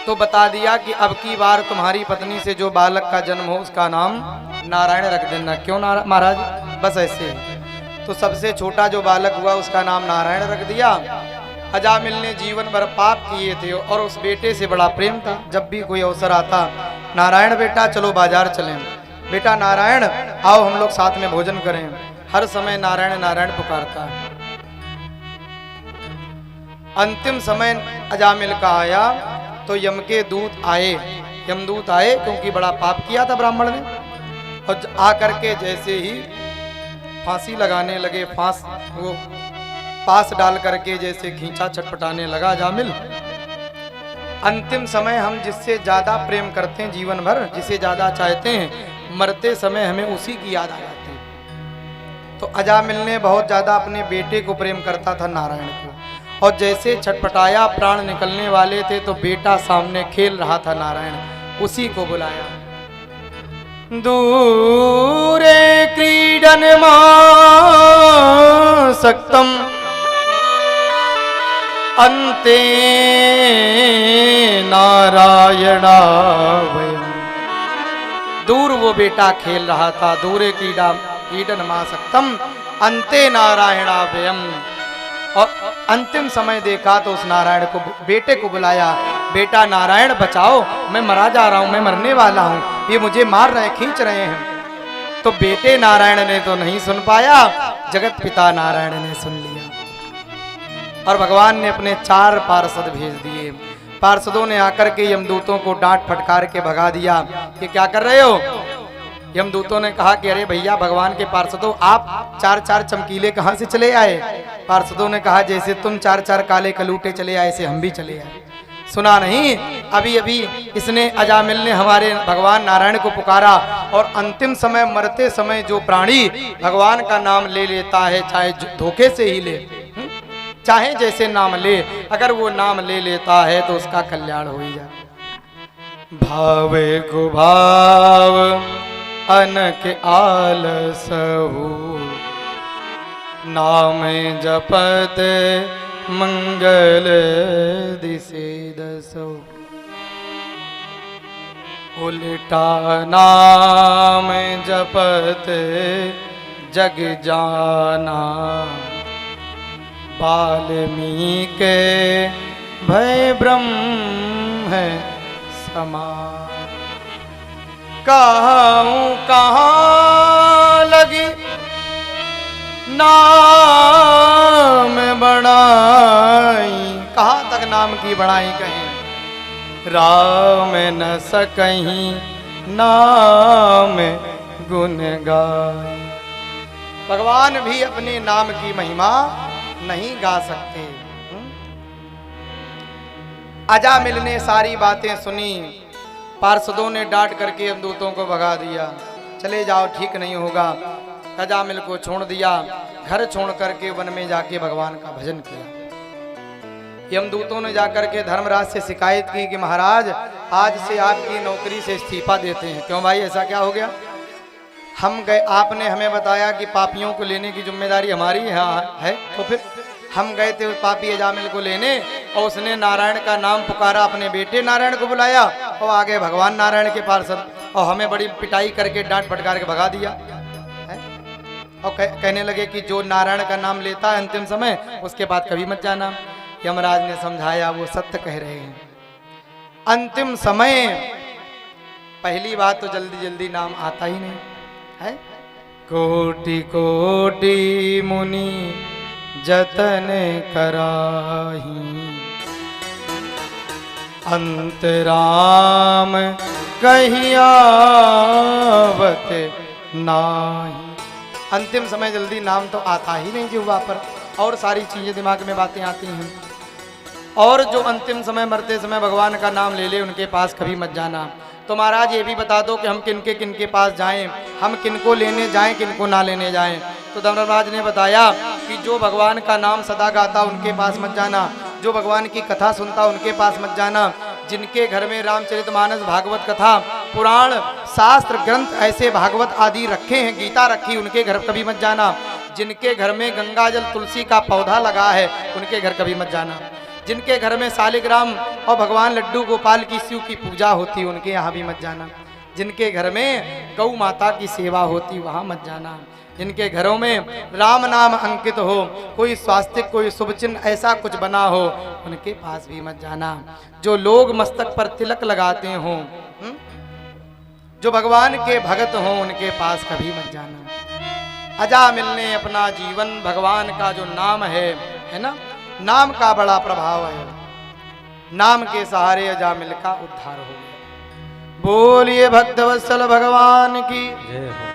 तो बता दिया कि अब की बार तुम्हारी पत्नी से जो बालक का जन्म हो उसका नाम नारायण रख देना। क्यों महाराज? बस ऐसे। तो सबसे छोटा जो बालक हुआ उसका नाम नारायण रख दिया। अजामिल ने जीवन भर पाप किए थे और उस बेटे से बड़ा प्रेम था। जब भी कोई अवसर आता, नारायण बेटा चलो बाजार चलें, बेटा नारायण आओ हम लोग साथ में भोजन करें, हर समय नारायण नारायण पुकारता है। अंतिम समय अजामिल का आया तो यम के दूत आए, यमदूत आए, क्योंकि बड़ा पाप किया था ब्राह्मण ने, और आकर के जैसे ही फांसी लगाने लगे, वो पास डाल करके जैसे खींचा छटपटाने लगा अजामिल। अंतिम समय हम जिससे ज्यादा प्रेम करते हैं जीवन भर, जिसे ज्यादा चाहते हैं, मरते समय हमें उसी की याद आ जाती है। तो अजामिल ने बहुत ज्यादा अपने बेटे को प्रेम करता था, नारायण को, और जैसे छटपटाया प्राण निकलने वाले थे तो बेटा सामने खेल रहा था नारायण, उसी को बुलाया। दूरे क्रीडन सक्तम अन्ते नारायणा वयम्। दूर वो बेटा खेल रहा था, दूरे क्रीडन सक्तम अन्ते नारायणा वयम्। और अंतिम समय देखा तो उस नारायण को, बेटे को बुलाया, बेटा नारायण बचाओ, मैं मरा जा रहा हूं, मैं मरने वाला हूं, ये मुझे मार रहे, खींच रहे हैं। तो बेटे नारायण ने तो नहीं सुन पाया, जगत पिता नारायण ने सुन लिया और भगवान ने अपने 4 पार्षद भेज दिए। पार्षदों ने आकर के यमदूतों को डांट फटकार के भगा दिया कि क्या कर रहे हो। यमदूतों ने कहा कि अरे भैया भगवान के पार्षदों, आप 4 चमकीले कहां से चले आए। पार्षदों ने कहा जैसे तुम 4 काले कलूटे चले आए, ऐसे हम भी चले आए। सुना नहीं, अभी अभी इसने, अजामिल ने हमारे भगवान नारायण को पुकारा, और अंतिम समय मरते समय जो प्राणी भगवान का नाम ले लेता है, चाहे धोखे से ही ले, चाहे जैसे नाम ले, अगर वो नाम ले लेता है तो उसका कल्याण हो ही जाए। भावे को भाव अनक आलसहु, नाम जपत मंगल दिसे दसो। उल्टा नाम जपत जग जाना, वाल्मीकि भय ब्रह्म है समान। कहाँ लगी नाम बढ़ाई, कहाँ तक नाम की बढ़ाई कहें। राम न सकहीं नाम गुण गाई। भगवान भी अपने नाम की महिमा नहीं गा सकते। अजामिल ने सारी बातें सुनी, पार्षदों ने डांट करके यमदूतों को भगा दिया, चले जाओ ठीक नहीं होगा। अजामिल को छोड़ दिया, घर छोड़ करके वन में जाके भगवान का भजन किया। यमदूतों ने जाकर के धर्मराज से शिकायत की कि महाराज आज से आपकी नौकरी से इस्तीफा देते हैं। क्यों भाई, ऐसा क्या हो गया? हम गए, आपने हमें बताया कि पापियों को लेने की जिम्मेदारी हमारी है, तो फिर हम गए थे उस पापी अजामिल को लेने, और उसने नारायण का नाम पुकारा, अपने बेटे नारायण को बुलाया, और आगे भगवान नारायण के पार्षद, और हमें बड़ी पिटाई करके डांट फटकार के भगा दिया है? और कहने लगे कि जो नारायण का नाम लेता है अंतिम समय, उसके बाद कभी मत जाना। यमराज ने समझाया वो सत्य कह रहे हैं। अंतिम समय, पहली बात तो जल्दी जल्दी नाम आता ही नहीं है। कोटि कोटि मुनि जतन कराही, अंतराम कहियावत नाही। अंतिम समय जल्दी नाम तो आता ही नहीं जिह्वा पर, और सारी चीजें दिमाग में बातें आती हैं। और जो अंतिम समय मरते समय भगवान का नाम ले ले, उनके पास कभी मत जाना। तो महाराज ये भी बता दो कि हम किनके पास जाएं, हम किनको लेने जाएं, किनको ना लेने जाएं। तो धर्मराज ने बताया कि जो भगवान का नाम सदा गाता उनके पास मत जाना, जो भगवान की कथा सुनता उनके पास मत जाना, जिनके घर में रामचरितमानस, भागवत कथा, पुराण, शास्त्र ग्रंथ ऐसे भागवत आदि रखे हैं, गीता रखी, उनके घर कभी मत जाना। जिनके घर में गंगा जल तुलसी का पौधा लगा है उनके घर कभी मत जाना। जिनके घर में शालिग्राम और भगवान लड्डू गोपाल की शिव की पूजा होती उनके यहाँ भी मत जाना। जिनके घर में गौ माता की सेवा होती वहाँ मत जाना। जिनके घरों में राम नाम अंकित हो, कोई स्वास्तिक कोई शुभ चिन्ह ऐसा कुछ बना हो, उनके पास भी मत जाना। जो लोग मस्तक पर तिलक लगाते हों, जो भगवान के भगत हों, उनके पास कभी मत जाना। अजा मिलने अपना जीवन, भगवान का जो नाम है ना, नाम का बड़ा प्रभाव है। नाम के सहारे अजा मिल का उद्धार हो गया। बोलिए भक्तवत्सल भगवान की जय हो।